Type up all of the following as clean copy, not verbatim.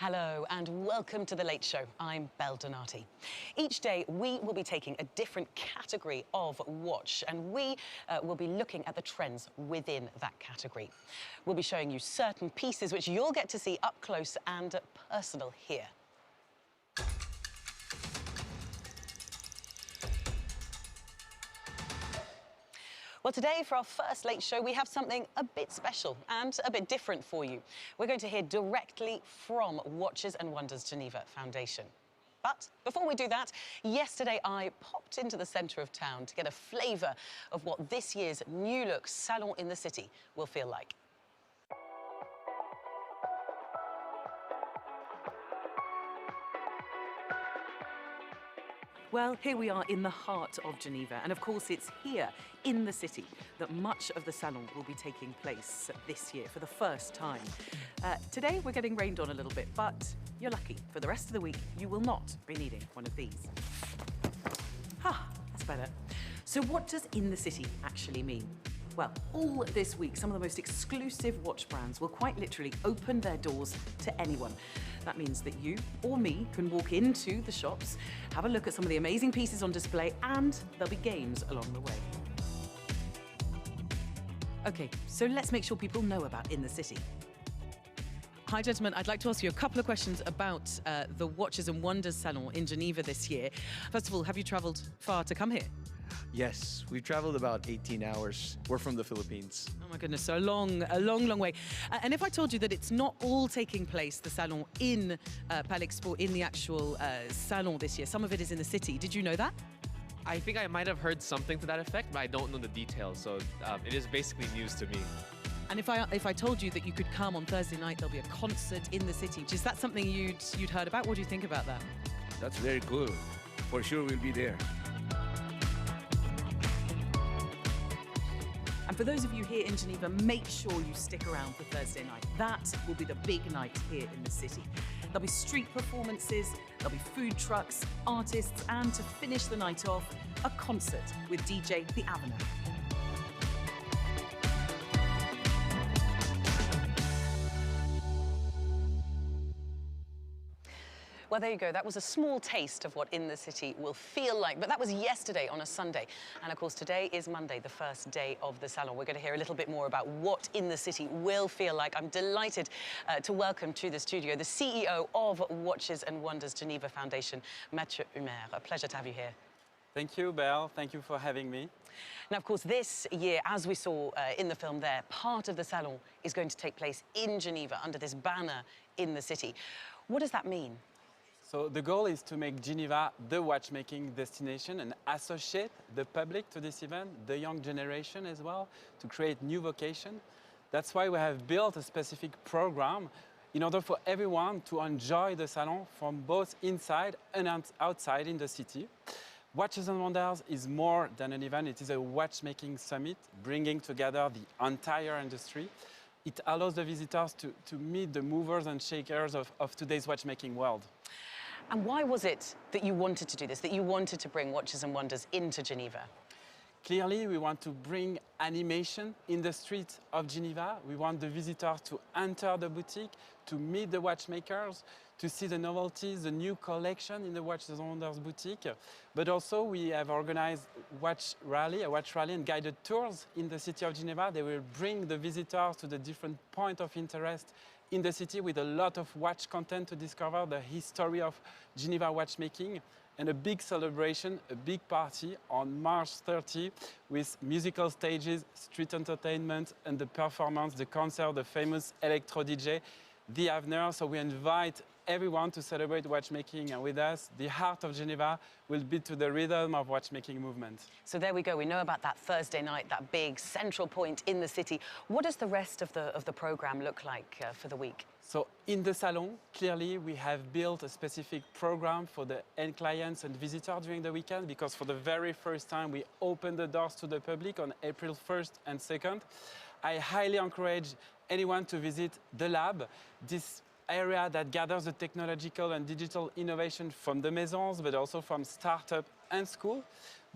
Hello and welcome to The Late Show. I'm Belle Donati. Each day we will be taking a different category of watch and we will be looking at the trends within that category. We'll be showing you certain pieces which you'll get to see up close and personal here. Well, today, for our first Late Show, we have something a bit special and a bit different for you. We're going to hear directly from Watches and Wonders Geneva Foundation. But before we do that, yesterday I popped into the centre of town to get a flavour of what this year's new look Salon in the City will feel like. Well, here we are in the heart of Geneva, and of course it's here, in the city, that much of the Salon will be taking place this year for the first time. Today we're getting rained on a little bit, but you're lucky. For the rest of the week, you will not be needing one of these. That's better. So what does in the city actually mean? Well, all this week, some of the most exclusive watch brands will quite literally open their doors to anyone. That means that you or me can walk into the shops, have a look at some of the amazing pieces on display, and there'll be games along the way. Okay, so let's make sure people know about In the City. Hi, gentlemen. I'd like to ask you a couple of questions about the Watches and Wonders Salon in Geneva this year. First of all, have you travelled far to come here? Yes, we've traveled about 18 hours. We're from the Philippines. Oh my goodness, so a long way. And if I told you that it's not all taking place, the Salon, in Palais Expo, in the actual Salon this year, some of it is in the city, did you know that? I think I might have heard something to that effect, but I don't know the details, so it is basically news to me. And if I told you that you could come on Thursday night, there'll be a concert in the city, is that something you'd heard about? What do you think about that? That's very cool. For sure we'll be there. And for those of you here in Geneva, make sure you stick around for Thursday night. That will be the big night here in the city. There'll be street performances, there'll be food trucks, artists, and to finish the night off, a concert with DJ The Avenue. Well, there you go. That was a small taste of what In the City will feel like. But that was yesterday on a Sunday. And of course, today is Monday, the first day of the Salon. We're going to hear a little bit more about what In the City will feel like. I'm delighted to welcome to the studio the CEO of Watches and Wonders Geneva Foundation, Mathieu Humer. A pleasure to have you here. Thank you, Belle. Thank you for having me. Now, of course, this year, as we saw in the film there, part of the Salon is going to take place in Geneva under this banner In the City. What does that mean? So the goal is to make Geneva the watchmaking destination and associate the public to this event, the young generation as well, to create new vocation. That's why we have built a specific program in order for everyone to enjoy the Salon from both inside and outside in the city. Watches and Wonders is more than an event. It is a watchmaking summit, bringing together the entire industry. It allows the visitors to meet the movers and shakers of today's watchmaking world. And why was it that you wanted to do this, that you wanted to bring Watches and Wonders into Geneva? Clearly, we want to bring animation in the streets of Geneva. We want the visitors to enter the boutique, to meet the watchmakers, to see the novelties, the new collection in the Watches and Wonders boutique. But also, we have organized a watch rally and guided tours in the city of Geneva. They will bring the visitors to the different points of interest in the city with a lot of watch content to discover the history of Geneva watchmaking, and a big celebration, a big party on March 30 with musical stages, street entertainment, and the performance, the concert, the famous electro DJ, The Avenue. So we invite everyone to celebrate watchmaking, and with us, the heart of Geneva will beat to the rhythm of watchmaking movement. So there we go. We know about that Thursday night, that big central point in the city. What does the rest of the program look like for the week? So in the Salon, clearly, we have built a specific program for the end clients and visitors during the weekend, because for the very first time, we opened the doors to the public on April 1st and 2nd. I highly encourage anyone to visit the lab, this area that gathers the technological and digital innovation from the maisons, but also from startup and school.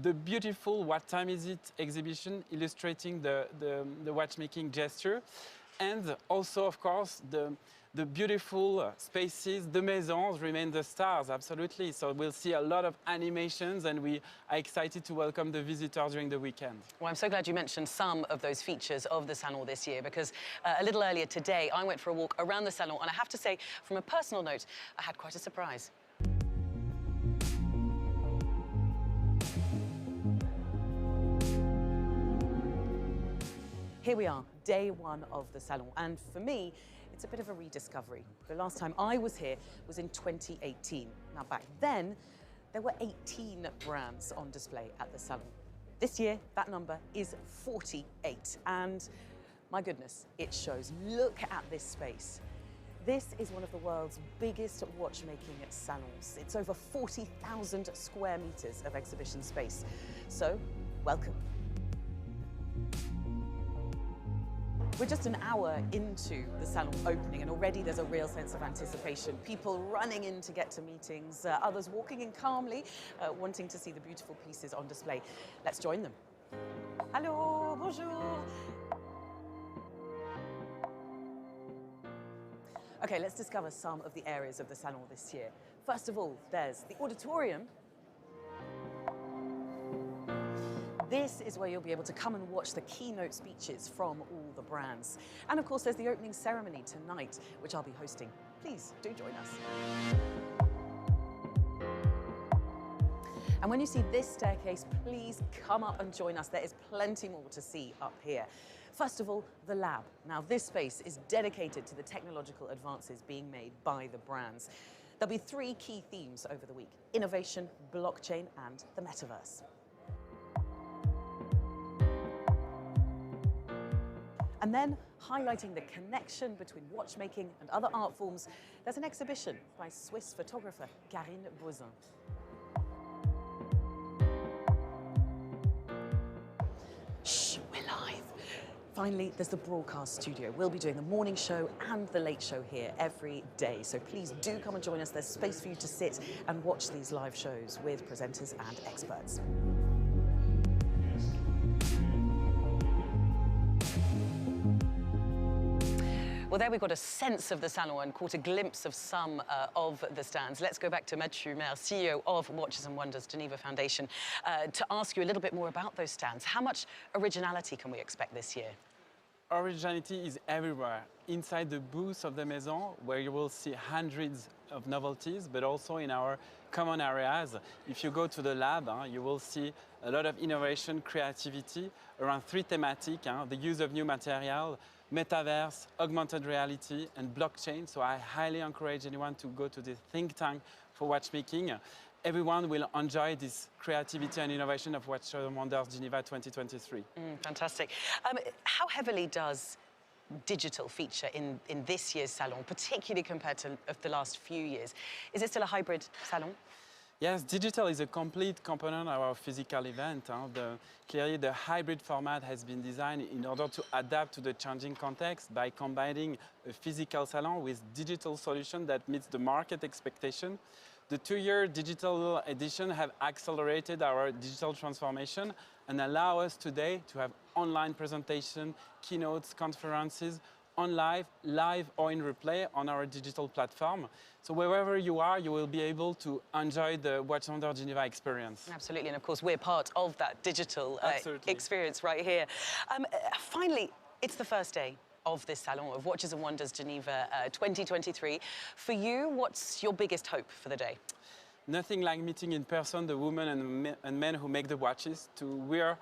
The beautiful What Time Is It exhibition illustrating the watchmaking gesture. And also, of course, the the beautiful spaces, the maisons remain the stars, absolutely. So we'll see a lot of animations, and we are excited to welcome the visitors during the weekend. Well, I'm so glad you mentioned some of those features of the Salon this year, because a little earlier today, I went for a walk around the Salon, and I have to say, from a personal note, I had quite a surprise. Here we are, day one of the Salon, and for me, it's a bit of a rediscovery. The last time I was here was in 2018. Now, back then, there were 18 brands on display at the Salon. This year, that number is 48, and my goodness, it shows. Look at this space. This is one of the world's biggest watchmaking salons. It's over 40,000 square meters of exhibition space. So, welcome. We're just an hour into the Salon opening, and already there's a real sense of anticipation. People running in to get to meetings, others walking in calmly, wanting to see the beautiful pieces on display. Let's join them. Hello, bonjour. Okay, let's discover some of the areas of the Salon this year. First of all, there's the auditorium. This is where you'll be able to come and watch the keynote speeches from all the brands. And of course, there's the opening ceremony tonight, which I'll be hosting. Please do join us. And when you see this staircase, please come up and join us. There is plenty more to see up here. First of all, the lab. Now, this space is dedicated to the technological advances being made by the brands. There'll be three key themes over the week: innovation, blockchain, and the metaverse. And then, highlighting the connection between watchmaking and other art forms, there's an exhibition by Swiss photographer Karine Bauzin. Shh, we're live. Finally, there's the broadcast studio. We'll be doing the morning show and the late show here every day. So please do come and join us. There's space for you to sit and watch these live shows with presenters and experts. Well, there we got a sense of the Salon and caught a glimpse of some of the stands. Let's go back to Mathieu Mer, CEO of Watches and Wonders Geneva Foundation, to ask you a little bit more about those stands. How much originality can we expect this year? Originality is everywhere. Inside the booth of the Maison, where you will see hundreds of novelties, but also in our common areas. If you go to the lab, you will see a lot of innovation, creativity around three thematics: the use of new material, metaverse, augmented reality, and blockchain. So I highly encourage anyone to go to the think tank for watchmaking. Everyone will enjoy this creativity and innovation of Watches and Wonders Geneva 2023. Fantastic. How heavily does digital feature in this year's Salon, particularly compared to the last few years? Is it still a hybrid Salon? Yes, digital is a complete component of our physical event. Clearly, the hybrid format has been designed in order to adapt to the changing context by combining a physical salon with digital solution that meets the market expectation. The two-year digital edition have accelerated our digital transformation and allow us today to have online presentation, keynotes, conferences, on live or in replay on our digital platform. So wherever you are, you will be able to enjoy the Watches and Wonders Geneva experience. Absolutely, and of course we're part of that digital experience right here. Finally, it's the first day of this Salon of Watches and Wonders Geneva 2023. For you, what's your biggest hope for the day? Nothing like meeting in person the women and men who make the watches, to wear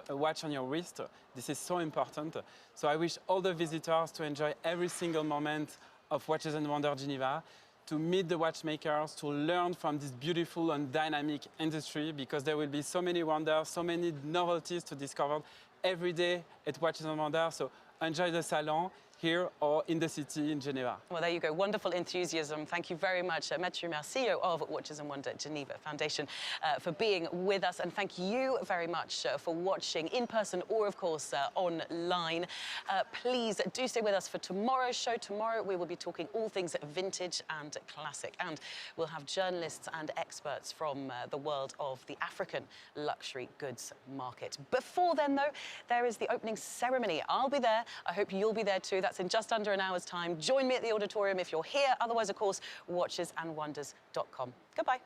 a watch on your wrist. This is so important. So I wish all the visitors to enjoy every single moment of Watches and Wonders Geneva, to meet the watchmakers, to learn from this beautiful and dynamic industry, because there will be so many wonders, so many novelties to discover every day at Watches and Wonders. So enjoy the Salon here or in the city in Geneva. Well, there you go. Wonderful enthusiasm. Thank you very much, Mathieu Mer, CEO of Watches and Wonders Geneva Foundation, for being with us. And thank you very much for watching in person or, of course, online. Please do stay with us for tomorrow's show. Tomorrow we will be talking all things vintage and classic. And we'll have journalists and experts from the world of the African luxury goods market. Before then, though, there is the opening ceremony. I'll be there. I hope you'll be there too. That's That's in just under an hour's time. Join me at the auditorium if you're here. Otherwise, of course, watchesandwonders.com. Goodbye.